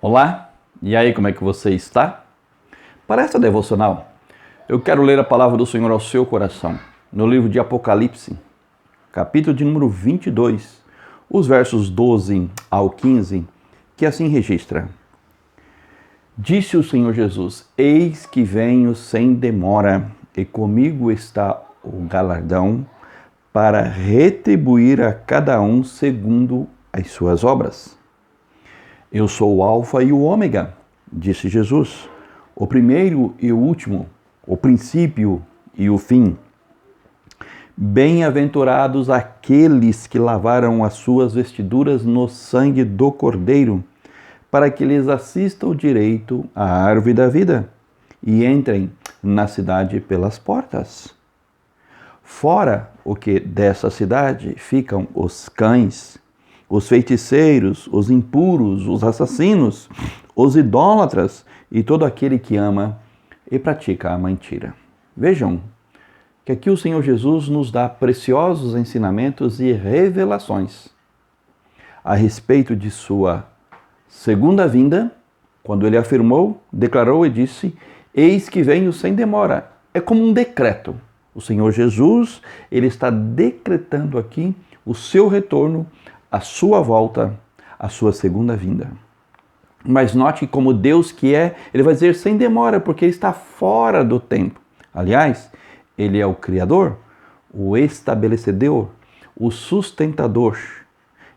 Olá, e aí, como é que você está? Para esta devocional, eu quero ler a palavra do Senhor ao seu coração, no livro de Apocalipse, capítulo de número 22, os versos 12 ao 15, que assim registra. Disse o Senhor Jesus, eis que venho sem demora, e comigo está o galardão, para retribuir a cada um segundo as suas obras. Eu sou o Alfa e o Ômega, disse Jesus, o primeiro e o último, o princípio e o fim. Bem-aventurados aqueles que lavaram as suas vestiduras no sangue do Cordeiro, para que lhes assista o direito à árvore da vida e entrem na cidade pelas portas. Fora o que dessa cidade ficam os cães, os feiticeiros, os impuros, os assassinos, os idólatras e todo aquele que ama e pratica a mentira. Vejam que aqui o Senhor Jesus nos dá preciosos ensinamentos e revelações a respeito de sua segunda vinda, quando ele afirmou, declarou e disse, eis que venho sem demora. É como um decreto. O Senhor Jesus, ele está decretando aqui o seu retorno, a sua volta, a sua segunda vinda. Mas note como Deus que é, ele vai dizer sem demora, porque ele está fora do tempo. Aliás, ele é o Criador, o estabelecedor, o sustentador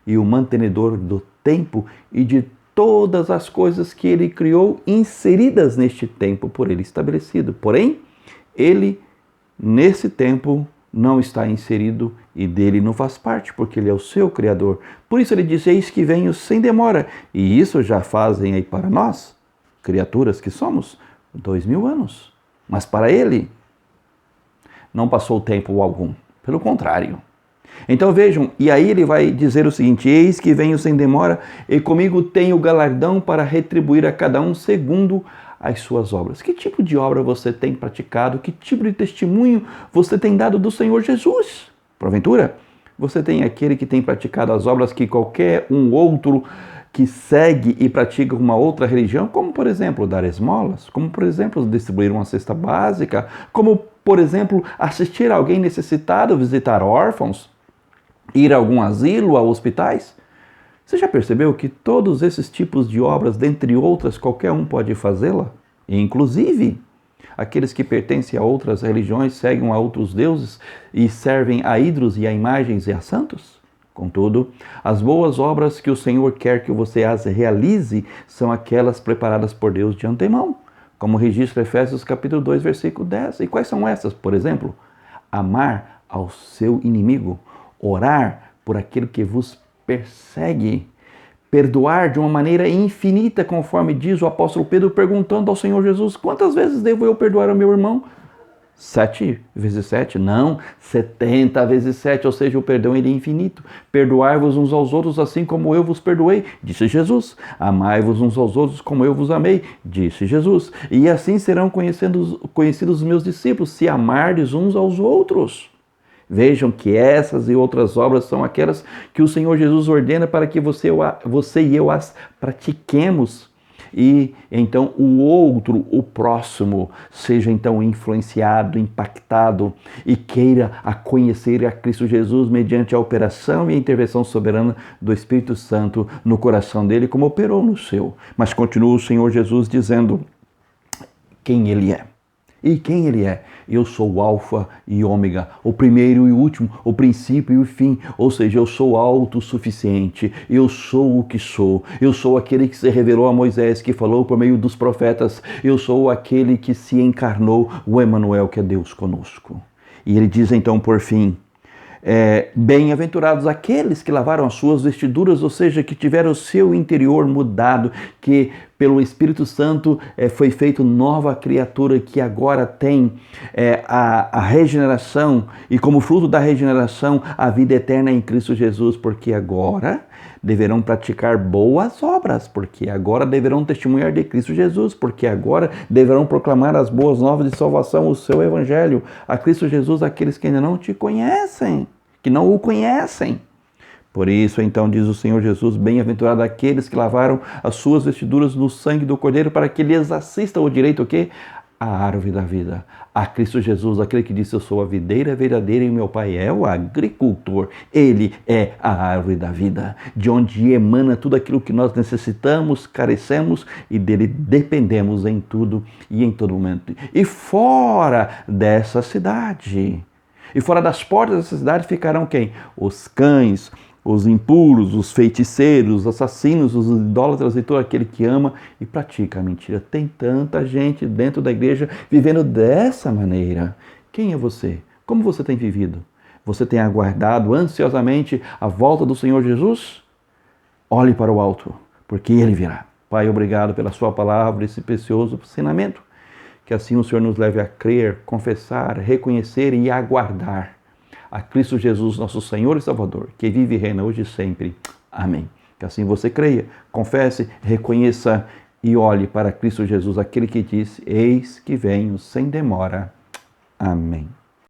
e o mantenedor do tempo e de todas as coisas que ele criou inseridas neste tempo por ele estabelecido. Porém, ele, nesse tempo, não está inserido e dele não faz parte, porque ele é o seu Criador. Por isso ele diz, eis que venho sem demora. E isso já fazem aí para nós, criaturas que somos, 2000 anos. Mas para ele, não passou tempo algum. Pelo contrário. Então vejam, e aí ele vai dizer o seguinte, eis que venho sem demora e comigo tenho galardão para retribuir a cada um segundo as suas obras. Que tipo de obra você tem praticado? Que tipo de testemunho você tem dado do Senhor Jesus? Porventura, você tem aquele que tem praticado as obras que qualquer um outro que segue e pratica uma outra religião, como por exemplo dar esmolas, como por exemplo distribuir uma cesta básica, como por exemplo assistir alguém necessitado, visitar órfãos, ir a algum asilo, a hospitais? Você já percebeu que todos esses tipos de obras, dentre outras, qualquer um pode fazê-la? Inclusive, aqueles que pertencem a outras religiões, seguem a outros deuses e servem a ídolos e a imagens e a santos? Contudo, as boas obras que o Senhor quer que você as realize são aquelas preparadas por Deus de antemão, como registra Efésios capítulo 2, versículo 10. E quais são essas? Por exemplo, amar ao seu inimigo, orar por aquele que vos persegue, perdoar de uma maneira infinita, conforme diz o apóstolo Pedro, perguntando ao Senhor Jesus, quantas vezes devo eu perdoar ao meu irmão? 7 vezes 7? Não, 70 vezes 7, ou seja, o perdão ele é infinito. Perdoai-vos uns aos outros assim como eu vos perdoei, disse Jesus. Amai-vos uns aos outros como eu vos amei, disse Jesus. E assim serão conhecidos os meus discípulos, se amardes uns aos outros. Vejam que essas e outras obras são aquelas que o Senhor Jesus ordena para que você e eu as pratiquemos. E então o outro, o próximo, seja então influenciado, impactado e queira a conhecer a Cristo Jesus mediante a operação e a intervenção soberana do Espírito Santo no coração dele, como operou no seu. Mas continua o Senhor Jesus dizendo quem ele é. E quem ele é? Eu sou o Alfa e Ômega, o primeiro e o último, o princípio e o fim. Ou seja, eu sou autossuficiente, eu sou o que sou. Eu sou aquele que se revelou a Moisés, que falou por meio dos profetas. Eu sou aquele que se encarnou, o Emanuel, que é Deus conosco. E ele diz então por fim, bem-aventurados aqueles que lavaram as suas vestiduras, ou seja, que tiveram o seu interior mudado, que pelo Espírito Santo foi feito nova criatura, que agora tem a regeneração e como fruto da regeneração a vida eterna em Cristo Jesus, porque agora deverão praticar boas obras, porque agora deverão testemunhar de Cristo Jesus, porque agora deverão proclamar as boas novas de salvação, o seu evangelho, a Cristo Jesus, aqueles que ainda não te conhecem, que não o conhecem. Por isso, então, diz o Senhor Jesus, bem-aventurado aqueles que lavaram as suas vestiduras no sangue do Cordeiro, para que lhes assista o direito, o quê? A árvore da vida. A Cristo Jesus, aquele que disse, eu sou a videira verdadeira e meu Pai é o agricultor. Ele é a árvore da vida, de onde emana tudo aquilo que nós necessitamos, carecemos e dele dependemos em tudo e em todo momento. E fora dessa cidade, e fora das portas dessa cidade ficarão quem? Os cães, os impuros, os feiticeiros, os assassinos, os idólatras e todo aquele que ama e pratica a mentira. Tem tanta gente dentro da igreja vivendo dessa maneira. Quem é você? Como você tem vivido? Você tem aguardado ansiosamente a volta do Senhor Jesus? Olhe para o alto, porque Ele virá. Pai, obrigado pela sua palavra, esse precioso ensinamento. Que assim o Senhor nos leve a crer, confessar, reconhecer e aguardar a Cristo Jesus, nosso Senhor e Salvador, que vive e reina hoje e sempre. Amém. Que assim você creia, confesse, reconheça e olhe para Cristo Jesus, aquele que disse, eis que venho sem demora. Amém.